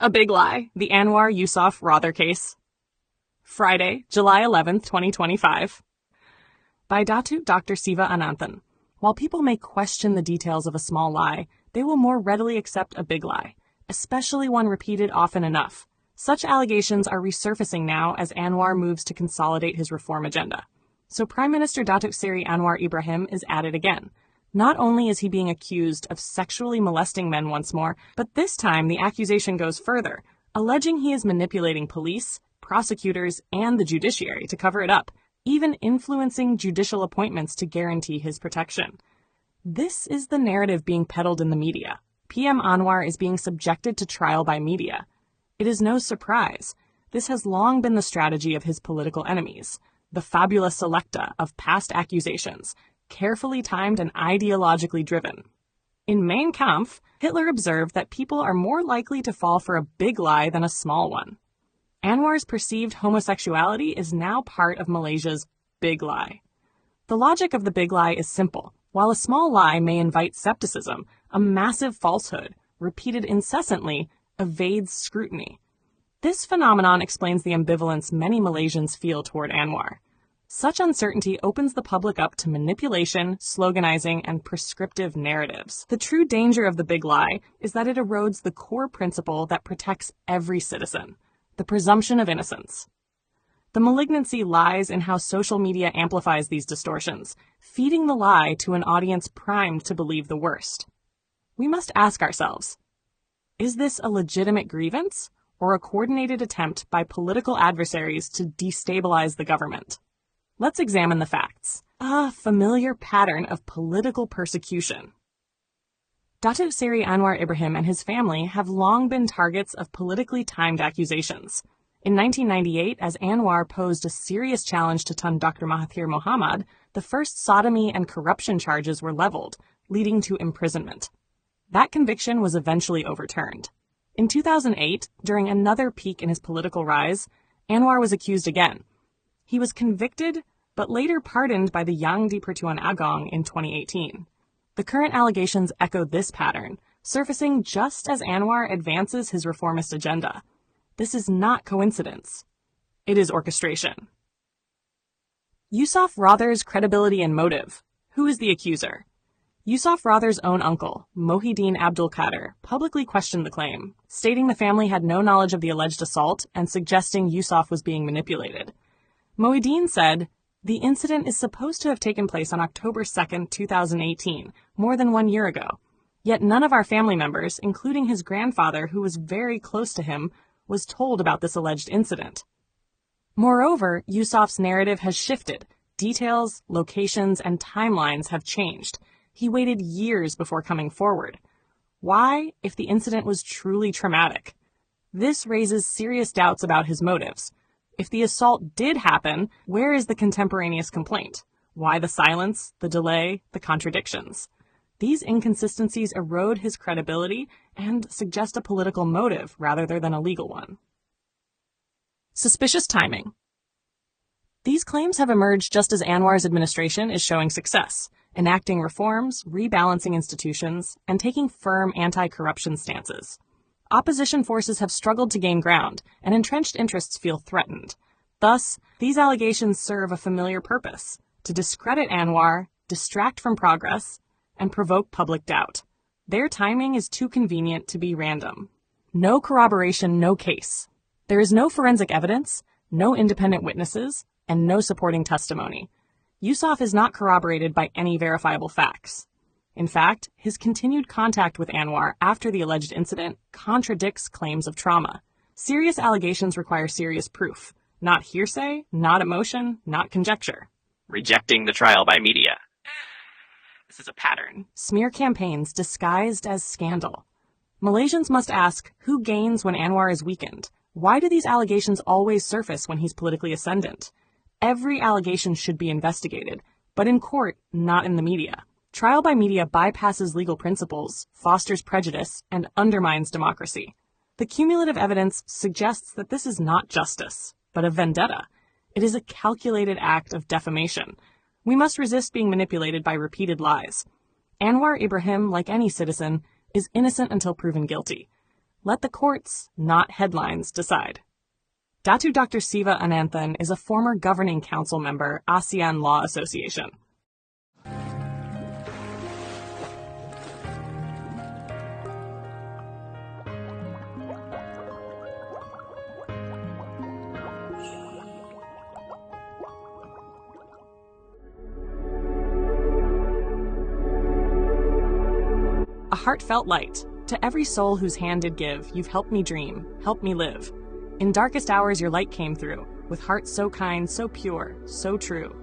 A Big Lie, the Anwar Yusoff Rawther case. Friday, July 11th, 2025. By Datuk Dr. Siva Ananthan. While people may question the details of a small lie, they will more readily accept a big lie, especially one repeated often enough. Such allegations are resurfacing now as Anwar moves to consolidate his reform agenda. So Prime Minister Datuk Seri Anwar Ibrahim is at it again. Not only is he being accused of sexually molesting men once more, but this time the accusation goes further, alleging he is manipulating police, prosecutors, and the judiciary to cover it up, even influencing judicial appointments to guarantee his protection. This is the narrative being peddled in the media. PM Anwar is being subjected to trial by media. It is no surprise. This has long been the strategy of his political enemies, the fabula selecta of past accusations, carefully timed and ideologically driven. In Mein Kampf, Hitler observed that people are more likely to fall for a big lie than a small one. Anwar's perceived homosexuality is now part of Malaysia's big lie. The logic of the big lie is simple. While a small lie may invite skepticism, a massive falsehood, repeated incessantly, evades scrutiny. This phenomenon explains the ambivalence many Malaysians feel toward Anwar. Such uncertainty opens the public up to manipulation, sloganizing, and prescriptive narratives. The true danger of the big lie is that it erodes the core principle that protects every citizen, the presumption of innocence. The malignancy lies in how social media amplifies these distortions, feeding the lie to an audience primed to believe the worst. We must ask ourselves, is this a legitimate grievance or a coordinated attempt by political adversaries to destabilize the government? Let's examine the facts. A familiar pattern of political persecution. Datuk Seri Anwar Ibrahim and his family have long been targets of politically timed accusations. In 1998, as Anwar posed a serious challenge to Tun Dr. Mahathir Mohamad, the first sodomy and corruption charges were leveled, leading to imprisonment. That conviction was eventually overturned. In 2008, during another peak in his political rise, Anwar was accused again. He was convicted, but later pardoned by the Yang di-Pertuan Agong in 2018. The current allegations echo this pattern, surfacing just as Anwar advances his reformist agenda. This is not coincidence. It is orchestration. Yusoff Rawther's credibility and motive. Who is the accuser? Yusoff Rawther's own uncle, Mohideen Abdul Qadir, publicly questioned the claim, stating the family had no knowledge of the alleged assault and suggesting Yusoff was being manipulated. Mohideen said, "The incident is supposed to have taken place on October 2nd, 2018, more than 1 year ago. Yet none of our family members, including his grandfather, who was very close to him, was told about this alleged incident." Moreover, Yusoff's narrative has shifted. Details, locations, and timelines have changed. He waited years before coming forward. Why, if the incident was truly traumatic? This raises serious doubts about his motives. If the assault did happen, where is the contemporaneous complaint? Why the silence, the delay, the contradictions? These inconsistencies erode his credibility and suggest a political motive rather than a legal one. Suspicious timing. These claims have emerged just as Anwar's administration is showing success, enacting reforms, rebalancing institutions, and taking firm anti-corruption stances. Opposition forces have struggled to gain ground, and entrenched interests feel threatened. Thus, these allegations serve a familiar purpose: to discredit Anwar, distract from progress, and provoke public doubt. Their timing is too convenient to be random. No corroboration, no case. There is no forensic evidence, no independent witnesses, and no supporting testimony. Yusoff is not corroborated by any verifiable facts. In fact, his continued contact with Anwar after the alleged incident contradicts claims of trauma. Serious allegations require serious proof, not hearsay, not emotion, not conjecture. Rejecting the trial by media. This is a pattern. Smear campaigns disguised as scandal. Malaysians must ask, who gains when Anwar is weakened? Why do these allegations always surface when he's politically ascendant? Every allegation should be investigated, but in court, not in the media. Trial by media bypasses legal principles, fosters prejudice, and undermines democracy. The cumulative evidence suggests that this is not justice, but a vendetta. It is a calculated act of defamation. We must resist being manipulated by repeated lies. Anwar Ibrahim, like any citizen, is innocent until proven guilty. Let the courts, not headlines, decide. Datuk Dr. Siva Ananthan is a former governing council member, ASEAN Law Association. A heartfelt light. To every soul whose hand did give, you've helped me dream, helped me live. In darkest hours your light came through, with hearts so kind, so pure, so true.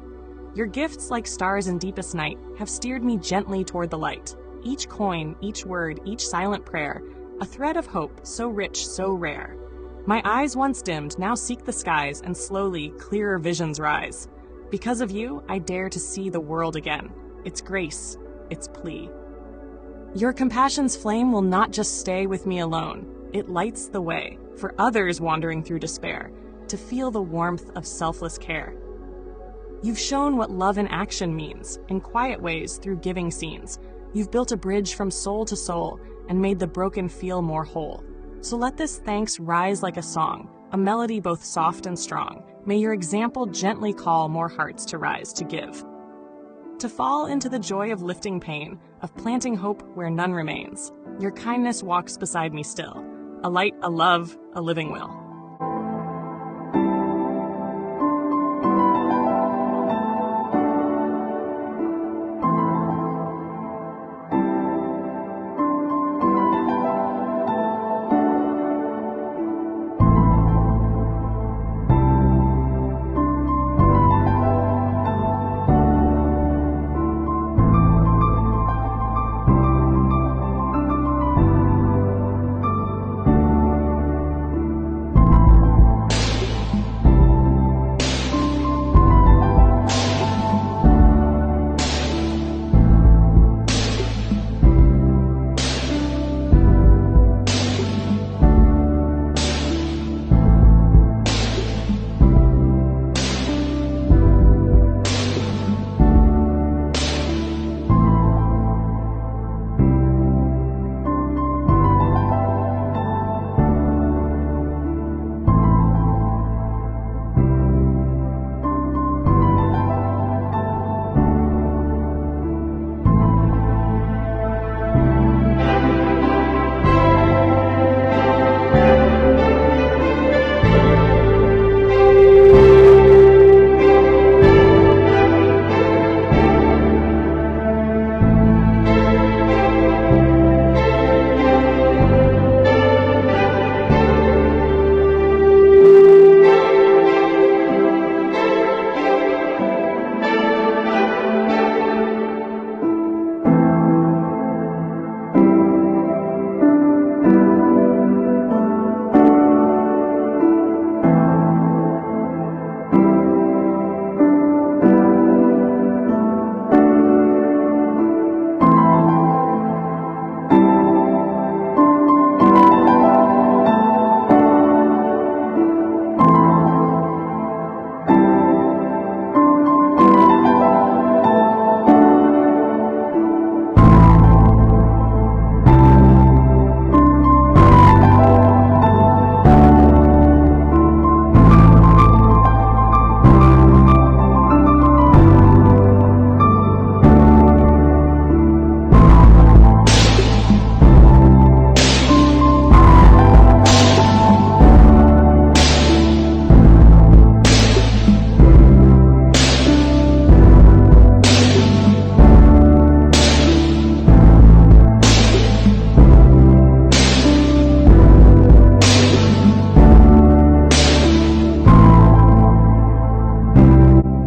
Your gifts, like stars in deepest night, have steered me gently toward the light. Each coin, each word, each silent prayer, a thread of hope, so rich, so rare. My eyes once dimmed, now seek the skies, and slowly, clearer visions rise. Because of you, I dare to see the world again. Its grace, its plea. Your compassion's flame will not just stay with me alone. It lights the way for others wandering through despair to feel the warmth of selfless care. You've shown what love in action means, in quiet ways through giving scenes. You've built a bridge from soul to soul and made the broken feel more whole. So let this thanks rise like a song, a melody both soft and strong. May your example gently call more hearts to rise to give. To fall into the joy of lifting pain, of planting hope where none remains. Your kindness walks beside me still, a light, a love, a living will.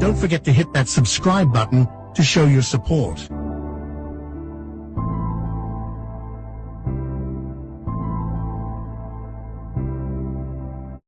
Don't forget to hit that subscribe button to show your support.